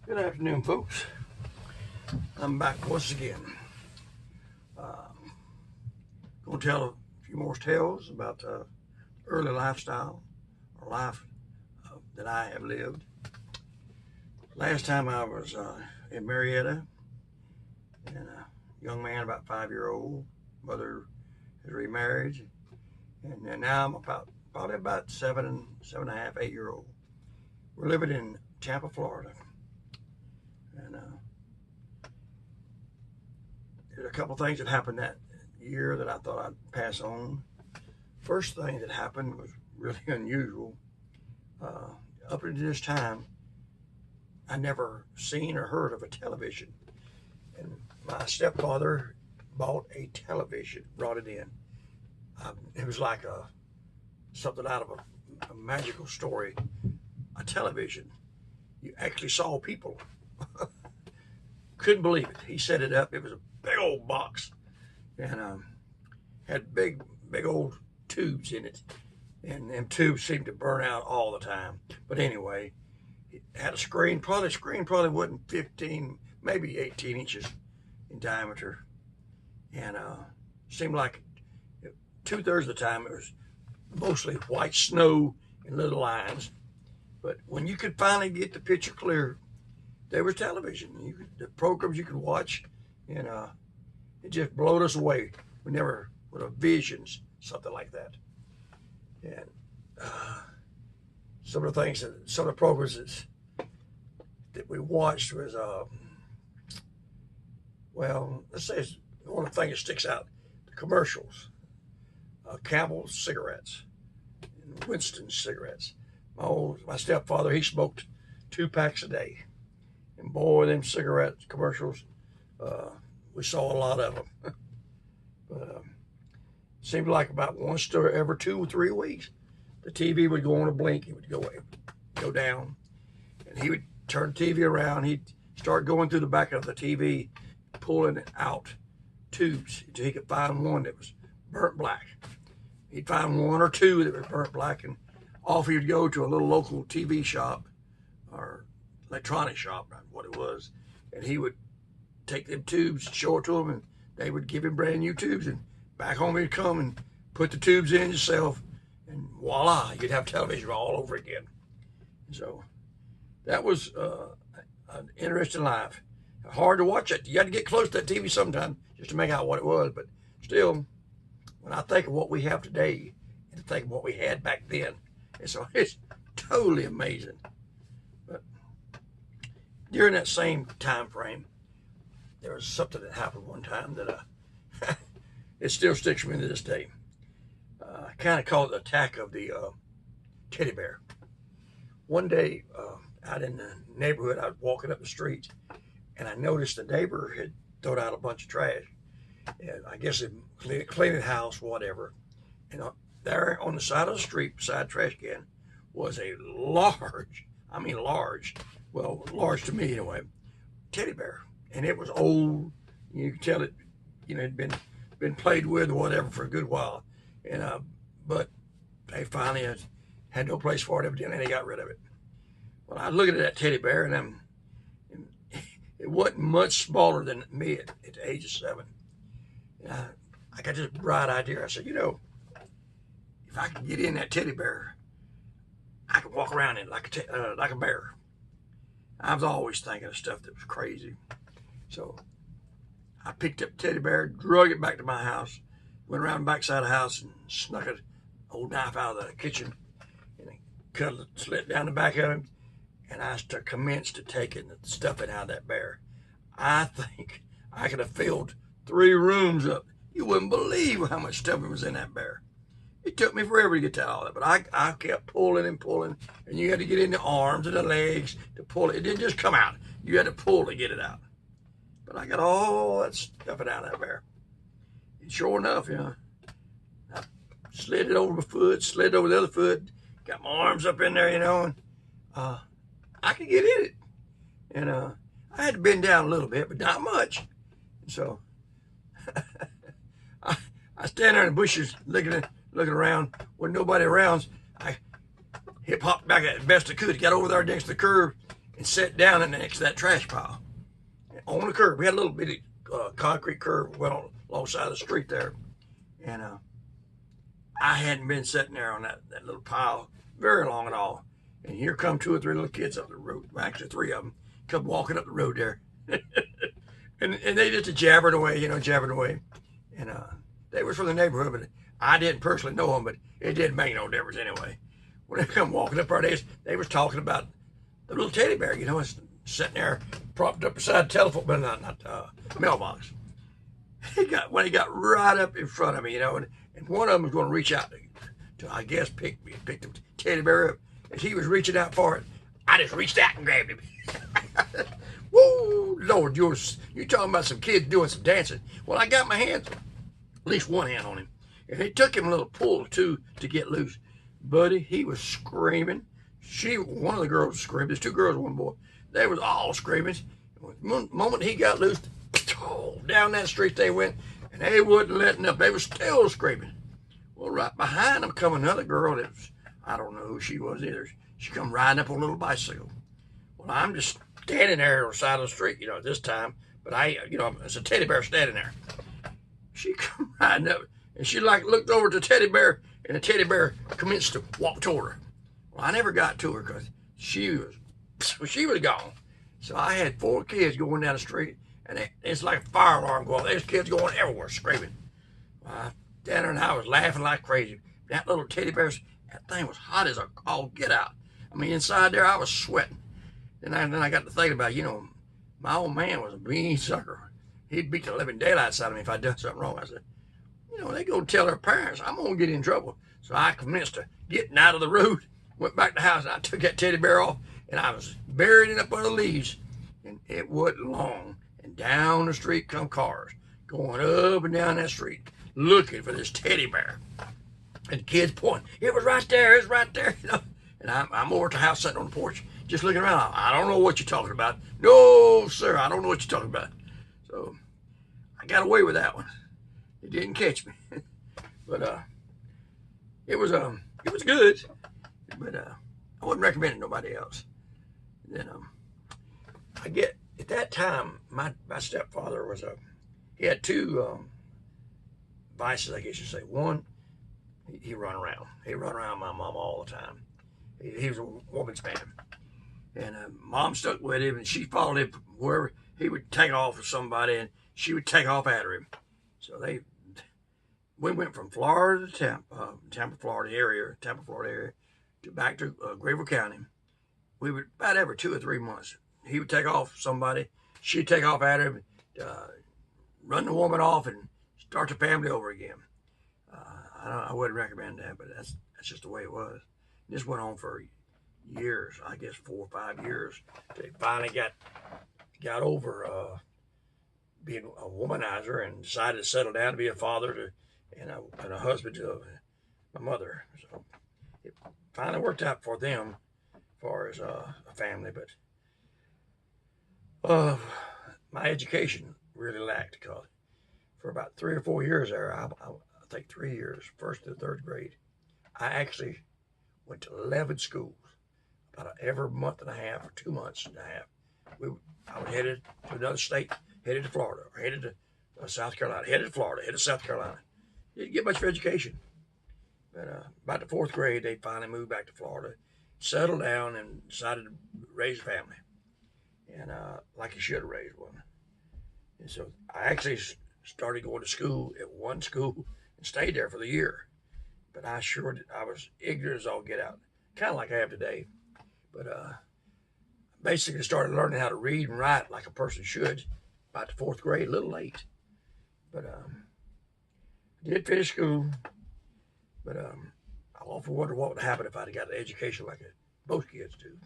Good afternoon, folks. I'm back once again. Going to tell a few more tales about early lifestyle or life that I have lived. Last time I was in Marietta, and a young man, about 5-year-old, mother is remarried, and now I'm probably about seven and a half, 8-year-old. We're living in Tampa, Florida, and there's a couple things that happened that year that I thought I'd pass on. First thing that happened was really unusual. Up until this time, I never seen or heard of a television. And my stepfather bought a television, brought it in. It was like something out of a magical story. A television. You actually saw people. Couldn't believe it. He set it up. It was a big old box, and had big old tubes in it, and them tubes seemed to burn out all the time. But anyway, it had a screen. Probably the screen wasn't 15, maybe 18 inches in diameter, and seemed like 2/3 of the time it was mostly white snow and little lines. But when you could finally get the picture clear, there was television. The programs you could watch, and it just blowed us away. We never would have visions something like that. And some of the programs that we watched was, well, let's say it's one of the things that sticks out: the commercials, Campbell's cigarettes, and Winston cigarettes. My stepfather, he smoked 2 packs a day. And boy, them cigarette commercials, we saw a lot of them. But seemed like about once every 2 or 3 weeks, the TV would go on a blink. It would go down, and he would turn the TV around. He'd start going through the back of the TV, pulling out tubes until he could find one that was burnt black. He'd find 1 or 2 that were burnt black, and off he'd go to a little local TV shop or electronic shop, what it was, and he would take them tubes, show it to them, and they would give him brand new tubes, and back home he'd come and put the tubes in himself, and voila, you'd have television all over again. So that was an interesting life. Hard to watch it. You had to get close to that TV sometimes just to make out what it was, but still, when I think of what we have today and to think of what we had back then, it's totally amazing. But during that same time frame, there was something that happened one time that it still sticks with me to this day. I kind of call it the attack of the teddy bear. One day, out in the neighborhood, I was walking up the street, and I noticed the neighbor had thrown out a bunch of trash. And I guess it cleaning the house, whatever. And there on the side of the street, beside the trash can, was a large, well, large to me anyway, teddy bear. And it was old. You could tell it, had been played with or whatever for a good while. And but they finally had no place for it evidently, and they got rid of it. Well, I was looking at that teddy bear, and it wasn't much smaller than me at the age of 7. And I got this bright idea. I said, if I could get in that teddy bear, I could walk around in like a bear. I was always thinking of stuff that was crazy. So I picked up the teddy bear, drug it back to my house, went around the backside of the house and snuck an old knife out of the kitchen and slit down the back of him. And I commenced to taking the stuffing out of that bear. I think I could have filled 3 rooms up. You wouldn't believe how much stuffing was in that bear. It took me forever to get to all that, but I kept pulling and pulling, and you had to get in the arms and the legs to pull it. It didn't just come out. You had to pull to get it out. But I got all that stuffing out of that bear. And sure enough, I slid it over my foot, slid over the other foot, got my arms up in there, and I could get in it. And I had to bend down a little bit, but not much. And so I stand there in the bushes looking around. When nobody around, I hip hopped back as best I could, got over there against the curb, and sat down next to that trash pile on the curb. We had a little bitty concrete curb went on alongside the street there, and I hadn't been sitting there on that little pile very long at all. And here come two or three little kids up the road. Well, actually, three of them come walking up the road there. and they just jabbering away, jabbering away. And they were from the neighborhood, but I didn't personally know them, but it didn't make no difference anyway. When they come walking up our days, they was talking about the little teddy bear, sitting there propped up beside the telephone, but not mailbox. When he got right up in front of me, and one of them was going to reach out to I guess, pick the teddy bear up. As he was reaching out for it, I just reached out and grabbed him. Woo, Lord, you're talking about some kids doing some dancing. Well, I got my hands, at least one hand on him. And it took him a little pull or two to get loose. Buddy, he was screaming. One of the girls was screaming. There's two girls and one boy. They was all screaming. The moment he got loose, down that street they went, and they wasn't letting up. They was still screaming. Well, right behind them come another girl that was, I don't know who she was either. She come riding up on a little bicycle. Well, I'm just standing there on the side of the street, at this time. But it's a teddy bear standing there. She come riding up, and she looked over at the teddy bear, and the teddy bear commenced to walk toward her. Well, I never got to her because she was gone. So I had four kids going down the street, and it's like a fire alarm going. There's kids going everywhere screaming. Well, down there, and I was laughing like crazy. That little teddy bear, that thing was hot as all get out. I mean, inside there, I was sweating. Then I got to thinking about, my old man was a mean sucker. He'd beat the living daylights out of me if I'd done something wrong. I said, they go tell their parents, I'm going to get in trouble. So I commenced to getting out of the road, went back to the house, and I took that teddy bear off, and I was buried it up under the leaves. And it wasn't long. And down the street come cars, going up and down that street, looking for this teddy bear. And the kids pointing, it was right there, it's right there, And I'm over at the house sitting on the porch, just looking around. I don't know what you're talking about. No, sir, I don't know what you're talking about. So I got away with that one. It didn't catch me. But it was good. But I wouldn't recommend it to nobody else. Then at that time, my stepfather he had two vices, I guess you'd say. One, he run around. He run around my mom all the time. He was a woman's man. And mom stuck with him, and she followed him wherever he would take off with somebody, and she would take off after him. So we went from Florida to Tampa, Florida area, to back to Greenville County. We would about every 2 or 3 months. He would take off somebody, she'd take off after him, run the woman off, and start the family over again. I wouldn't recommend that, but that's just the way it was. This went on for years, I guess 4 or 5 years. They finally got over being a womanizer and decided to settle down to be a father and a husband to my mother. So it finally worked out for them as far as a family, but my education really lacked because for about 3 or 4 years there, I think 3 years, 1st to 3rd grade, I actually went to 11 schools. About every month and a half or 2 months and a half, I was headed to another state, headed to Florida, or headed to South Carolina, headed to Florida, headed to South Carolina. Didn't get much for education. But about the 4th grade, they finally moved back to Florida, settled down, and decided to raise a family. And like you should have raised one. And so I actually started going to school at one school and stayed there for the year. But I was ignorant as all get out, kind of like I am today. But basically started learning how to read and write like a person should about the 4th grade, a little late. But I did finish school. But I often wonder what would happen if I'd got an education like most kids do.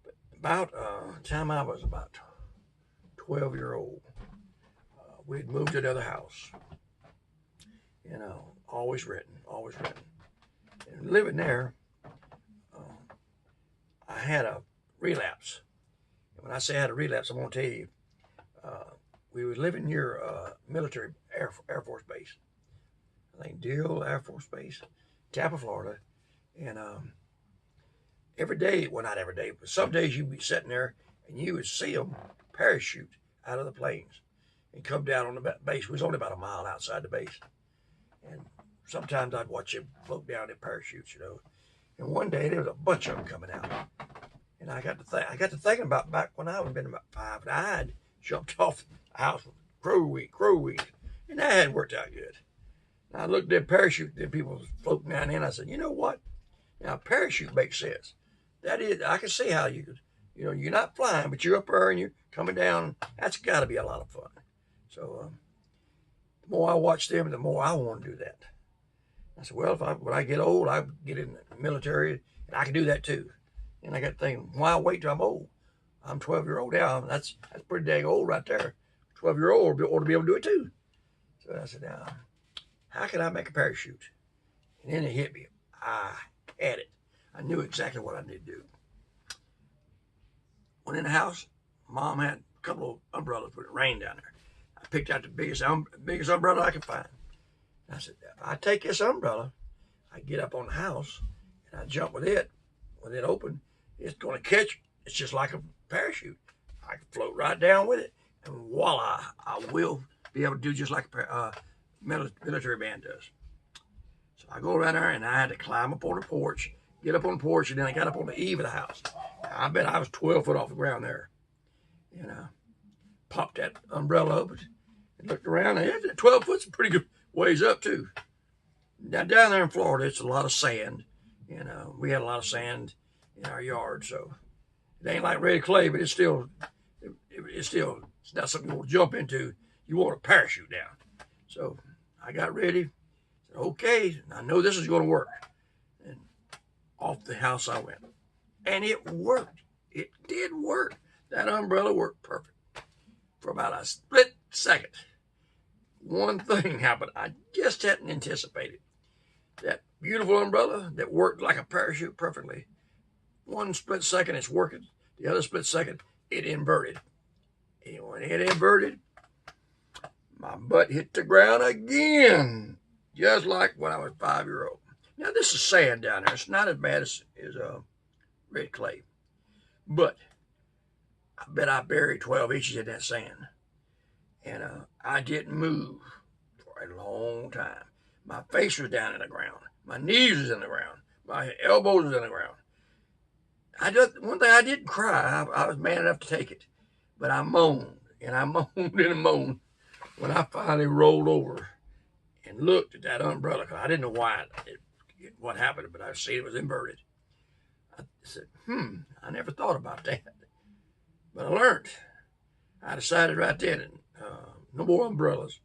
But about the time I was about 12-year-old, we'd moved to another house. Always renting. And living there, I had a relapse. And when I say I had a relapse, I'm going to tell you, we were living near military Air Force Base. I think Deal Air Force Base, Tampa, Florida. And every day, well, not every day, but some days you'd be sitting there and you would see them parachute out of the planes and come down on the base. It was only about a mile outside the base. And sometimes I'd watch them float down in parachutes, you know. And one day there was a bunch of them coming out. And I got to thinking about back when I was been about 5, and I had jumped off the house with crow wings. And that hadn't worked out good. And I looked at the parachute, then people was floating down in. I said, you know what? Now, parachute makes sense. That is, I can see how you could, you know, you're not flying, but you're up there and you're coming down. That's got to be a lot of fun. So the more I watch them, the more I want to do that. I said, well, when I get old, I get in the military, and I can do that too. And I got thinking, why wait till I'm old? I'm 12-year-old now. That's pretty dang old right there. 12-year-old ought to be able to do it too. So I said, now, how can I make a parachute? And then it hit me. I had it. I knew exactly what I needed to do. Went in the house. Mom had a couple of umbrellas when it rained down there. I picked out the biggest umbrella I could find. I said, if I take this umbrella, I get up on the house and I jump with it. When it opened, it's going to catch. It's just like a parachute. I can float right down with it, and voila, I will be able to do just like a military band does. So I go around there, and I had to climb up on the porch, get up on the porch, and then I got up on the eave of the house. I bet I was 12 foot off the ground there. And I popped that umbrella up and looked around, and 12 foot's a pretty good ways up too. Now down there in Florida, it's a lot of sand. You know, we had a lot of sand in our yard, so it ain't like red clay, but it's not something you want to jump into. You want to parachute down. So I got ready. Said, okay, I know this is going to work. And off the house I went. And it worked. It did work. That umbrella worked perfect. For about a split second. One thing happened I just hadn't anticipated. That beautiful umbrella that worked like a parachute perfectly. One split second it's working. The other split second it inverted. And when it inverted, my butt hit the ground again. Just like when I was 5-year-old. Now this is sand down there. It's not as bad as red clay. But I bet I buried 12 inches in that sand. And I didn't move for a long time. My face was down in the ground. My knees was in the ground. My elbows was in the ground. One thing, I didn't cry. I was man enough to take it. But I moaned, and I moaned and moaned when I finally rolled over and looked at that umbrella. I didn't know what happened, but I see it was inverted. I said, I never thought about that. But I learned. I decided right then, no more umbrellas.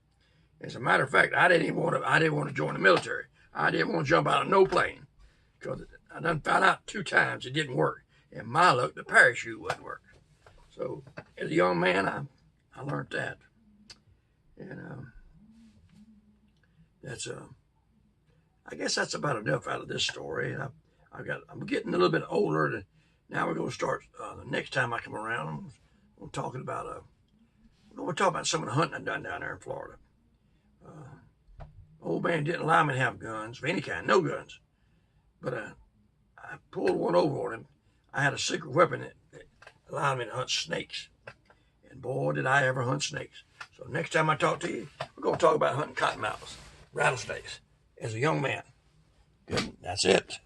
As a matter of fact, I didn't want to join the military. I didn't want to jump out of no plane because I done found out 2 times it didn't work. And my luck, the parachute wouldn't work. So as a young man, I learned that. And I guess that's about enough out of this story. And I'm getting a little bit older, and now we're going to start the next time I come around. We're talking about we're talking about some of the hunting I've done down there in Florida. Old man didn't allow me to have guns of any kind, no guns. But I pulled one over on him. I had a secret weapon that allowed me to hunt snakes. And boy, did I ever hunt snakes. So next time I talk to you, we're going to talk about hunting cottonmouths, rattlesnakes, as a young man. Good. That's it.